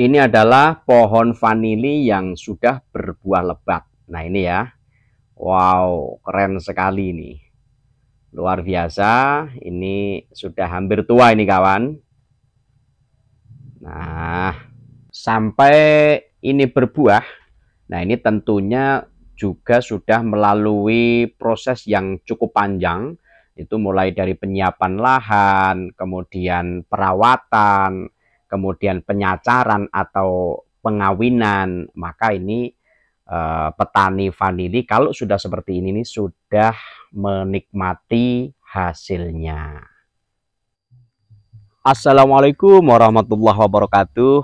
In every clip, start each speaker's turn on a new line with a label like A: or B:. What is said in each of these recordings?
A: Ini adalah pohon vanili yang sudah berbuah lebat. Nah ini ya, wow, keren sekali ini, luar biasa. Ini sudah hampir tua ini kawan. Nah, sampai ini berbuah, nah ini tentunya juga sudah melalui proses yang cukup panjang. Itu mulai dari penyiapan lahan, kemudian perawatan, kemudian penyacaran atau pengawinan. Maka ini petani vanili kalau sudah seperti ini nih, sudah menikmati hasilnya. Assalamualaikum warahmatullahi wabarakatuh.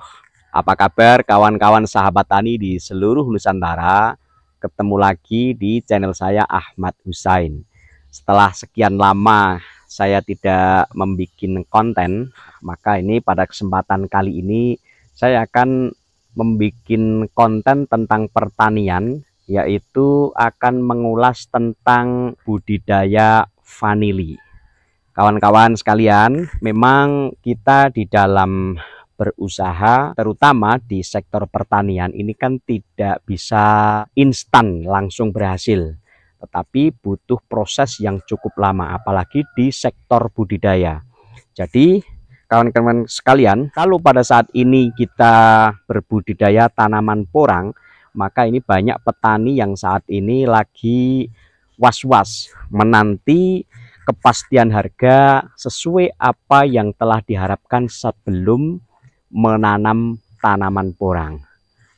A: Apa kabar kawan-kawan sahabat tani di seluruh Nusantara? Ketemu lagi di channel saya, Ahmad Husain. Setelah sekian lama saya tidak membuat konten, maka ini pada kesempatan kali ini saya akan membuat konten tentang pertanian, yaitu akan mengulas tentang budidaya vanili. Kawan-kawan sekalian, memang kita di dalam berusaha, terutama di sektor pertanian ini kan tidak bisa instan langsung berhasil, tetapi butuh proses yang cukup lama, apalagi di sektor budidaya. Jadi kawan-kawan sekalian, kalau pada saat ini kita berbudidaya tanaman porang, maka ini banyak petani yang saat ini lagi was-was menanti kepastian harga sesuai apa yang telah diharapkan sebelum menanam tanaman porang.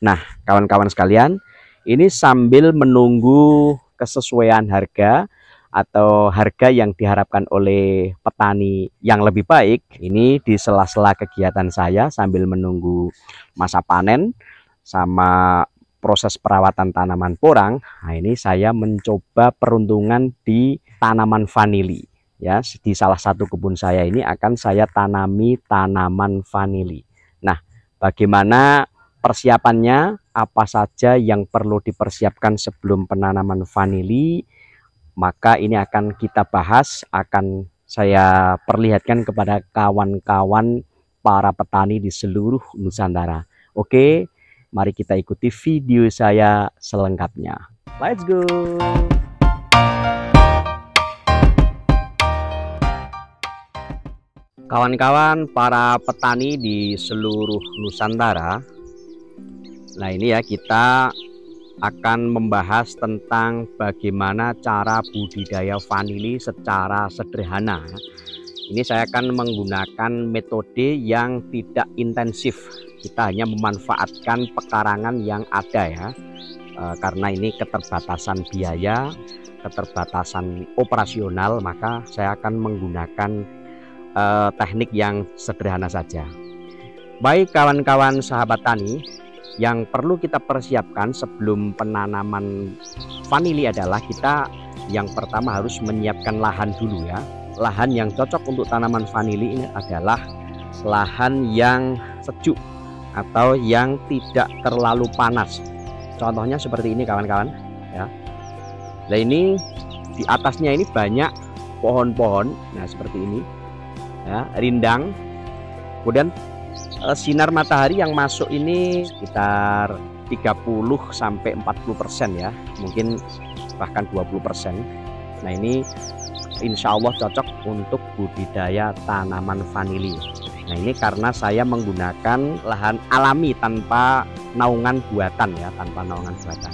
A: Nah, kawan-kawan sekalian, ini sambil menunggu kesesuaian harga atau harga yang diharapkan oleh petani yang lebih baik, ini di sela-sela kegiatan saya sambil menunggu masa panen sama proses perawatan tanaman porang. Nah, ini saya mencoba peruntungan di tanaman vanili ya. Di salah satu kebun saya ini akan saya tanami tanaman vanili. Nah, bagaimana persiapannya, apa saja yang perlu dipersiapkan sebelum penanaman vanili, maka ini akan kita bahas, akan saya perlihatkan kepada kawan-kawan para petani di seluruh Nusantara. Oke, mari kita ikuti video saya selengkapnya. Let's go! Kawan-kawan para petani di seluruh Nusantara, nah ini ya, kita akan membahas tentang bagaimana cara budidaya vanili secara sederhana. Ini saya akan menggunakan metode yang tidak intensif. Kita hanya memanfaatkan pekarangan yang ada ya, karena ini keterbatasan biaya, keterbatasan operasional, maka saya akan menggunakan teknik yang sederhana saja. Baik kawan-kawan sahabat tani, yang perlu kita persiapkan sebelum penanaman vanili adalah kita yang pertama harus menyiapkan lahan dulu ya. Lahan yang cocok untuk tanaman vanili ini adalah lahan yang sejuk atau yang tidak terlalu panas. Contohnya seperti ini kawan-kawan ya. Nah ini di atasnya ini banyak pohon-pohon, nah seperti ini ya, rindang. Kemudian sinar matahari yang masuk ini sekitar 30 sampai 40% ya, mungkin bahkan 20%. Nah ini insya Allah cocok untuk budidaya tanaman vanili. Nah ini karena saya menggunakan lahan alami tanpa naungan buatan ya, tanpa naungan buatan.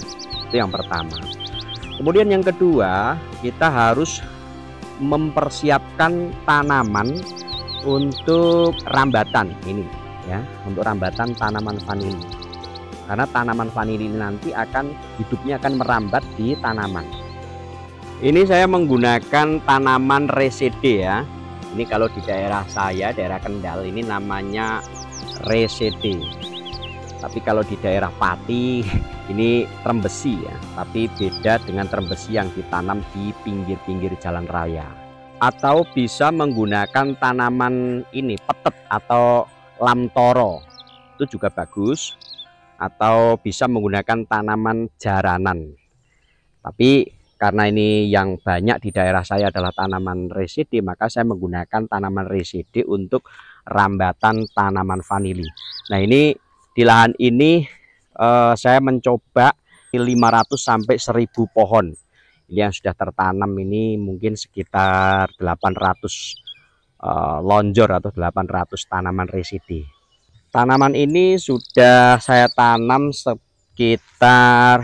A: Itu yang pertama. Kemudian yang kedua, kita harus mempersiapkan tanaman untuk rambatan ini ya, untuk rambatan tanaman vanili. Karena tanaman vanili ini nanti akan hidupnya akan merambat di tanaman. Ini saya menggunakan tanaman resede ya. Ini kalau di daerah saya, daerah Kendal, ini namanya resede. Tapi kalau di daerah Pati ini trembesi ya, tapi beda dengan trembesi yang ditanam di pinggir-pinggir jalan raya. Atau bisa menggunakan tanaman ini petet atau lamtoro, itu juga bagus. Atau bisa menggunakan tanaman jaranan. Tapi karena ini yang banyak di daerah saya adalah tanaman resede, maka saya menggunakan tanaman resede untuk rambatan tanaman vanili. Nah ini Di lahan ini saya mencoba 500 sampai 1000 pohon. Ini yang sudah tertanam ini mungkin sekitar 800 lonjor atau 800 tanaman residi. Tanaman ini sudah saya tanam sekitar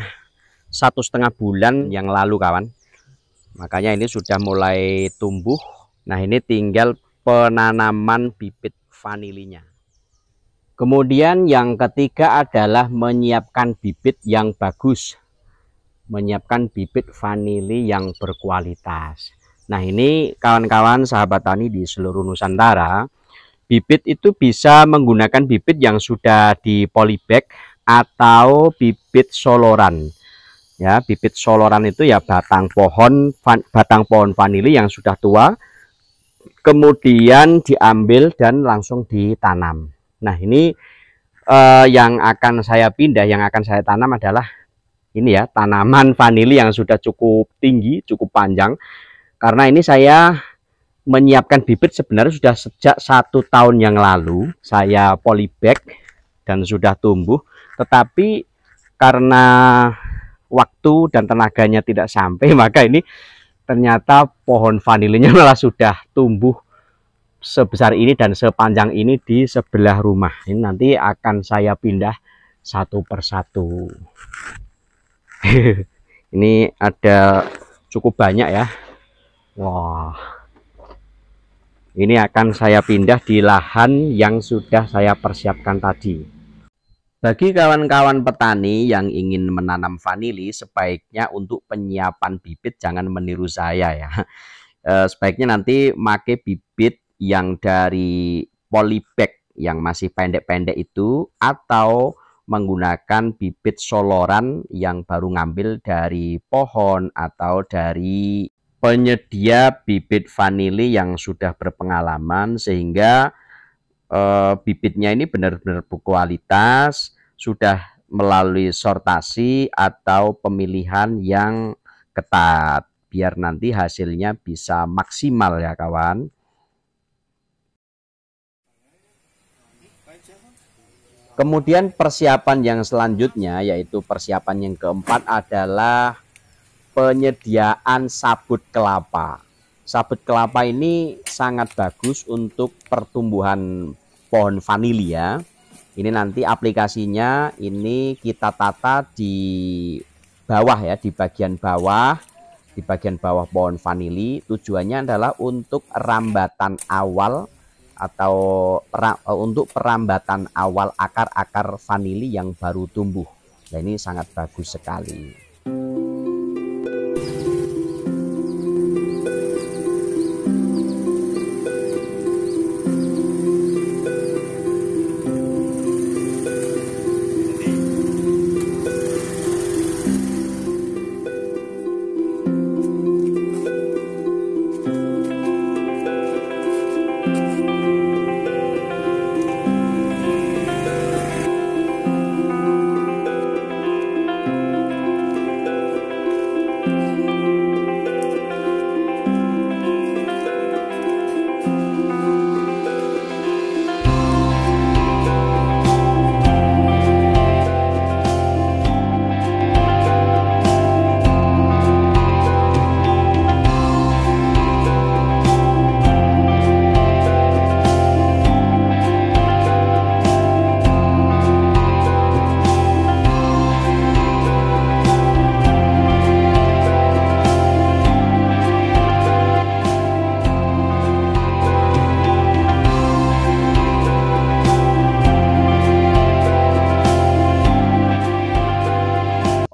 A: 1,5 bulan yang lalu kawan. Makanya ini sudah mulai tumbuh. Nah ini tinggal penanaman bibit vanilinya. Kemudian yang ketiga adalah menyiapkan bibit yang bagus, menyiapkan bibit vanili yang berkualitas. Nah ini kawan-kawan sahabat tani di seluruh Nusantara, bibit itu bisa menggunakan bibit yang sudah di polybag atau bibit soloran. Ya, bibit soloran itu ya batang pohon vanili yang sudah tua, kemudian diambil dan langsung ditanam. Nah ini yang akan saya pindah, yang akan saya tanam adalah ini ya, tanaman vanili yang sudah cukup tinggi, cukup panjang. Karena ini saya menyiapkan bibit sebenarnya sudah sejak 1 tahun yang lalu. Saya polybag dan sudah tumbuh. Tetapi karena waktu dan tenaganya tidak sampai, maka ini ternyata pohon vanilinya malah sudah tumbuh sebesar ini dan sepanjang ini di sebelah rumah. Ini nanti akan saya pindah satu persatu. Ini ada cukup banyak ya. Wah, ini akan saya pindah di lahan yang sudah saya persiapkan tadi. Bagi kawan-kawan petani yang ingin menanam vanili, sebaiknya untuk penyiapan bibit jangan meniru saya ya. Sebaiknya nanti pakai bibit yang dari polybag yang masih pendek-pendek itu, atau menggunakan bibit soloran yang baru ngambil dari pohon atau dari penyedia bibit vanili yang sudah berpengalaman, sehingga bibitnya ini benar-benar berkualitas, sudah melalui sortasi atau pemilihan yang ketat, biar nanti hasilnya bisa maksimal ya kawan. Kemudian persiapan yang selanjutnya, yaitu persiapan yang keempat adalah penyediaan sabut kelapa. Sabut kelapa ini sangat bagus untuk pertumbuhan pohon vanili ya. Ini nanti aplikasinya ini kita tata di bawah ya, di bagian bawah pohon vanili. Tujuannya adalah untuk rambatan awal atau untuk perambatan awal akar-akar vanili yang baru tumbuh. Nah, ini sangat bagus sekali.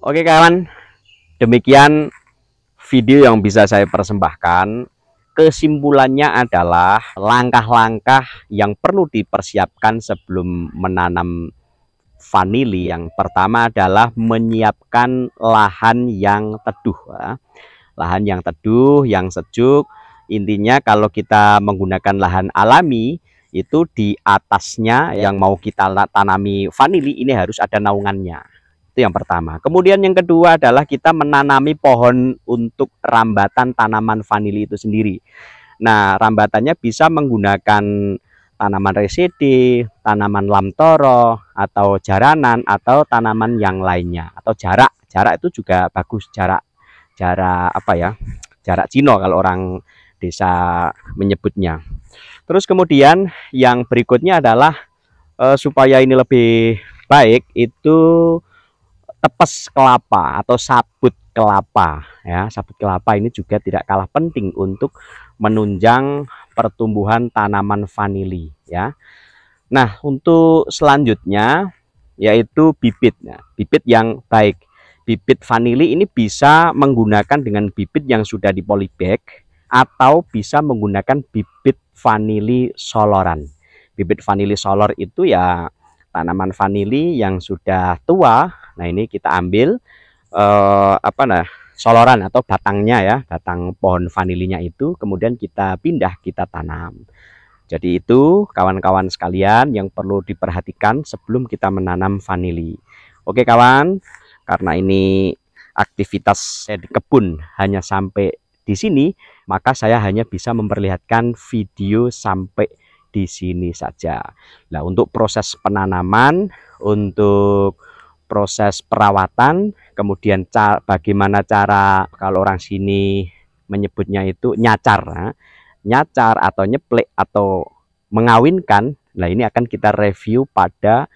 A: Oke kawan, demikian video yang bisa saya persembahkan. Kesimpulannya adalah langkah-langkah yang perlu dipersiapkan sebelum menanam vanili. Yang pertama adalah menyiapkan lahan yang teduh, lahan yang teduh, yang sejuk. Intinya kalau kita menggunakan lahan alami, itu di atasnya yang mau kita tanami vanili ini harus ada naungannya. Itu yang pertama. Kemudian yang kedua adalah kita menanami pohon untuk rambatan tanaman vanili itu sendiri. Nah, rambatannya bisa menggunakan tanaman residi, tanaman lamtoro, atau jaranan, atau tanaman yang lainnya, atau jarak. Jarak itu juga bagus, jarak apa ya? Jarak Cino kalau orang desa menyebutnya. Terus kemudian yang berikutnya adalah supaya ini lebih baik itu tepes kelapa atau sabut kelapa ya. Sabut kelapa ini juga tidak kalah penting untuk menunjang pertumbuhan tanaman vanili ya. Nah, untuk selanjutnya yaitu bibit. Nah, bibit yang baik. Bibit vanili ini bisa menggunakan dengan bibit yang sudah di polybag atau bisa menggunakan bibit vanili soloran. Bibit vanili solor itu ya tanaman vanili yang sudah tua. Nah, ini kita ambil soloran atau batangnya ya, batang pohon vanilinya itu, kemudian kita pindah, kita tanam. Jadi itu kawan-kawan sekalian yang perlu diperhatikan sebelum kita menanam vanili. Oke kawan, karena ini aktivitas saya di kebun hanya sampai di sini, maka saya hanya bisa memperlihatkan video sampai di sini saja. Nah, untuk proses penanaman, untuk proses perawatan, kemudian bagaimana cara kalau orang sini menyebutnya itu nyacar, nah, nyacar atau nyeplek atau mengawinkan. Nah, ini akan kita review pada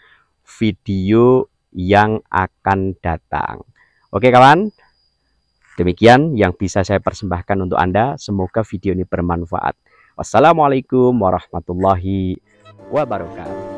A: video yang akan datang. Oke kawan, demikian yang bisa saya persembahkan untuk Anda. Semoga video ini bermanfaat. Wassalamualaikum warahmatullahi wabarakatuh.